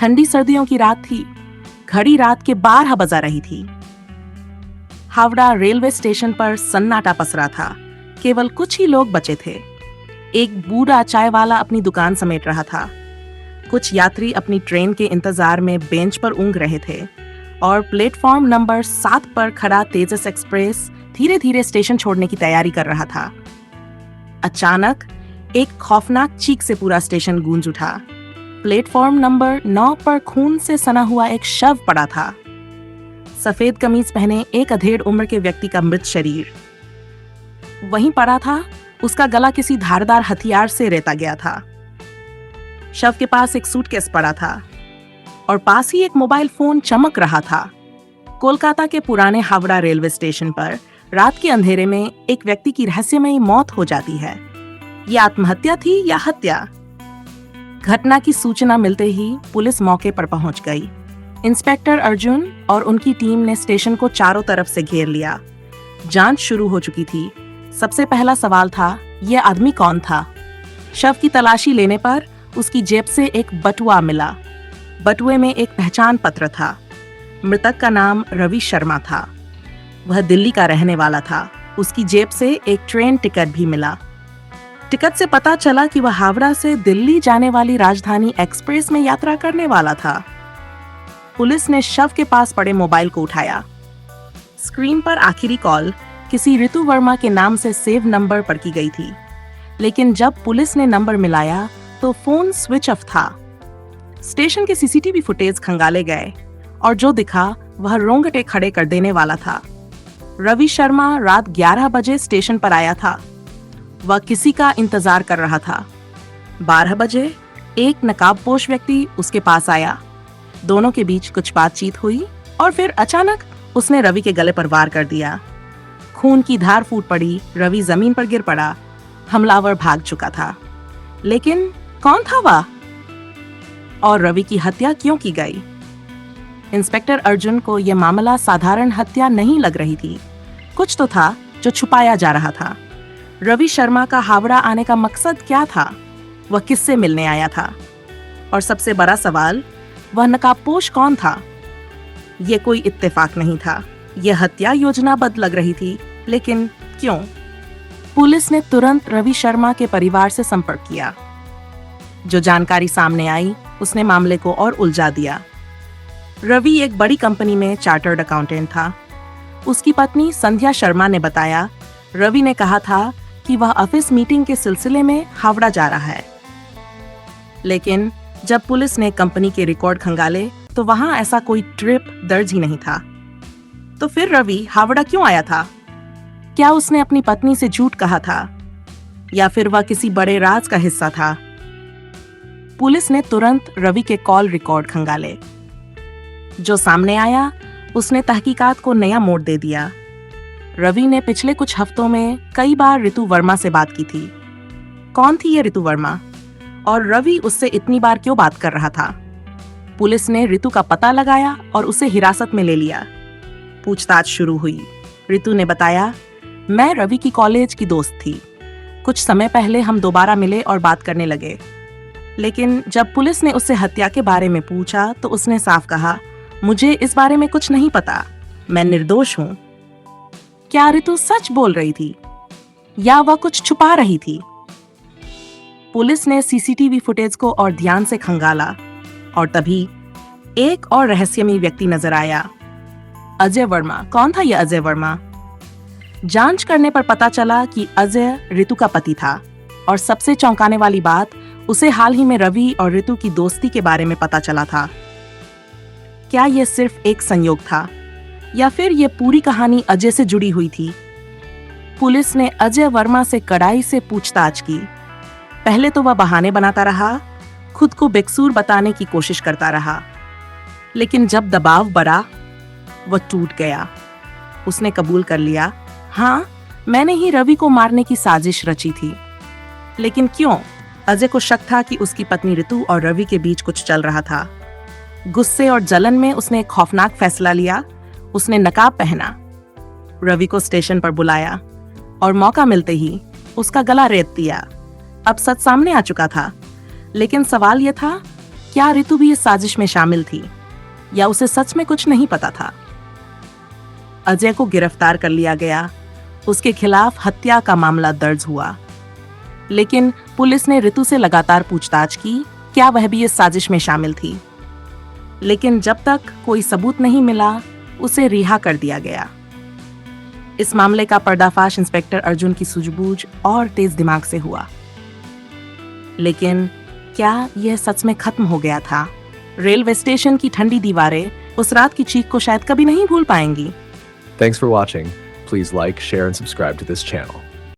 ठंडी सर्दियों की रात थी। घड़ी रात के 12 बजा रही थी। हावड़ा रेलवे स्टेशन पर सन्नाटा पसरा था। केवल कुछ ही लोग बचे थे। एक बूढ़ा चाय वाला अपनी दुकान समेट रहा था। कुछ यात्री अपनी ट्रेन के इंतजार में बेंच पर ऊँग रहे थे और प्लेटफॉर्म नंबर 7 पर खड़ा तेजस एक्सप्रेस धीरे धीरे स्टेशन छोड़ने की तैयारी कर रहा था। अचानक एक खौफनाक चीख से पूरा स्टेशन गूंज उठा। प्लेटफॉर्म नंबर 9 पर खून से सना हुआ एक शव पड़ा था। सफेद कमीज पहने एक अधेड़ उम्र के व्यक्ति का मृत शरीर वहीं पड़ा था। उसका गला किसी धारदार हथियार से रेता गया था। शव के पास एक सूटकेस पड़ा था और पास ही एक मोबाइल फोन चमक रहा था। कोलकाता के पुराने हावड़ा रेलवे स्टेशन पर रात के अंधेरे में एक व्यक्ति की रहस्यमयी मौत हो जाती है। ये आत्महत्या थी या हत्या? घटना की सूचना मिलते ही पुलिस मौके पर पहुंच गई। इंस्पेक्टर अर्जुन और उनकी टीम ने स्टेशन को चारों तरफ से घेर लिया। जांच शुरू हो चुकी थी। सबसे पहला सवाल था, यह आदमी कौन था? शव की तलाशी लेने पर उसकी जेब से एक बटुआ मिला। बटुए में एक पहचान पत्र था। मृतक का नाम रवि शर्मा था। वह दिल्ली का रहने वाला था। उसकी जेब से एक ट्रेन टिकट भी मिला। टिकट से पता चला कि वह हावड़ा से दिल्ली जाने वाली राजधानी एक्सप्रेस में यात्रा करने वाला था। पुलिस ने शव के पास पड़े मोबाइल को उठाया। स्क्रीन पर आखिरी कॉल किसी ऋतु वर्मा के नाम से सेव नंबर पर की गई थी, लेकिन जब पुलिस ने नंबर मिलाया तो फोन स्विच ऑफ था। स्टेशन के सीसीटीवी फुटेज खंगाले गए और जो दिखा वह रोंगटे खड़े कर देने वाला था। रवि शर्मा रात 11 बजे स्टेशन पर आया था। वह किसी का इंतजार कर रहा था। 12 बजे एक नकाबपोश व्यक्ति उसके पास आया। दोनों के बीच कुछ बातचीत हुई और फिर अचानक उसने रवि के गले पर वार कर दिया। खून की धार फूट पड़ी। रवि जमीन पर गिर पड़ा। हमलावर भाग चुका था। लेकिन कौन था वह और रवि की हत्या क्यों की गई? इंस्पेक्टर अर्जुन को यह मामला साधारण हत्या नहीं लग रही थी। कुछ तो था जो छुपाया जा रहा था। रवि शर्मा का हावड़ा आने का मकसद क्या था? वह किससे मिलने आया था? और सबसे बड़ा सवाल, वह नकाबपोश कौन था? यह कोई इत्तेफाक नहीं था। यह हत्या योजनाबद्ध लग रही थी, लेकिन क्यों? पुलिस ने तुरंत रवि शर्मा के परिवार से संपर्क किया। जो जानकारी सामने आई उसने मामले को और उलझा दिया। रवि एक बड़ी कंपनी में चार्टर्ड अकाउंटेंट था। उसकी पत्नी संध्या शर्मा ने बताया, रवि ने कहा था कि वह ऑफिस मीटिंग के सिलसिले में हावड़ा जा रहा है। लेकिन जब पुलिस ने कंपनी के रिकॉर्ड खंगाले तो वहां ऐसा कोई ट्रिप दर्ज ही नहीं था। तो फिर रवि हावड़ा क्यों आया था? क्या उसने अपनी पत्नी से झूठ कहा था या फिर वह किसी बड़े राज का हिस्सा था? पुलिस ने तुरंत रवि के कॉल रिकॉर्ड खंगाले। जो सामने आया उसने तहकीकात को नया मोड़ दे दिया। रवि ने पिछले कुछ हफ्तों में कई बार ऋतु वर्मा से बात की थी। कौन थी ये ऋतु वर्मा और रवि उससे इतनी बार क्यों बात कर रहा था? पुलिस ने ऋतु का पता लगाया और उसे हिरासत में ले लिया। पूछताछ शुरू हुई। ऋतु ने बताया, मैं रवि की कॉलेज की दोस्त थी। कुछ समय पहले हम दोबारा मिले और बात करने लगे। लेकिन जब पुलिस ने उससे हत्या के बारे में पूछा तो उसने साफ कहा, मुझे इस बारे में कुछ नहीं पता, मैं निर्दोष हूं। क्या ऋतु सच बोल रही थी या वह कुछ छुपा रही थी? पुलिस ने सीसीटीवी फुटेज को और ध्यान से खंगाला और तभी एक और रहस्यमयी व्यक्ति नजर आया, अजय वर्मा। कौन था यह अजय वर्मा? जांच करने पर पता चला कि अजय ऋतु का पति था और सबसे चौंकाने वाली बात, उसे हाल ही में रवि और ऋतु की दोस्ती के बारे में पता चला था। क्या यह सिर्फ एक संयोग था या फिर यह पूरी कहानी अजय से जुड़ी हुई थी? पुलिस ने अजय वर्मा से कड़ाई से पूछताछ की। पहले तो वह बहाने बनाता रहा, खुद को बेकसूर बताने की कोशिश करता रहा, लेकिन जब दबाव बढ़ा वह टूट गया। उसने कबूल कर लिया, हाँ, मैंने ही रवि को मारने की साजिश रची थी। लेकिन क्यों? अजय को शक था कि उसकी पत्नी ऋतु और रवि के बीच कुछ चल रहा था। गुस्से और जलन में उसने एक खौफनाक फैसला लिया। उसने नकाब पहना, रवि को स्टेशन पर बुलाया और मौका मिलते ही उसका गला रेत दिया। अब सच सामने आ चुका था, लेकिन सवाल यह था, क्या रितु भी इस साजिश में शामिल थी या उसे सच में कुछ नहीं पता था? अजय को गिरफ्तार कर लिया गया। उसके खिलाफ हत्या का मामला दर्ज हुआ, लेकिन पुलिस ने रितु से लगातार पूछताछ की, क्या वह भी इस साजिश में शामिल थी। लेकिन जब तक कोई सबूत नहीं मिला, उसे रिहा कर दिया गया। इस मामले का पर्दाफाश इंस्पेक्टर अर्जुन की सूझबूझ और तेज दिमाग से हुआ। लेकिन क्या यह सच में खत्म हो गया था? रेलवे स्टेशन की ठंडी दीवारें उस रात की चीख को शायद कभी नहीं भूल पाएंगी। Thanks for watching. Please like, share, and subscribe to this channel.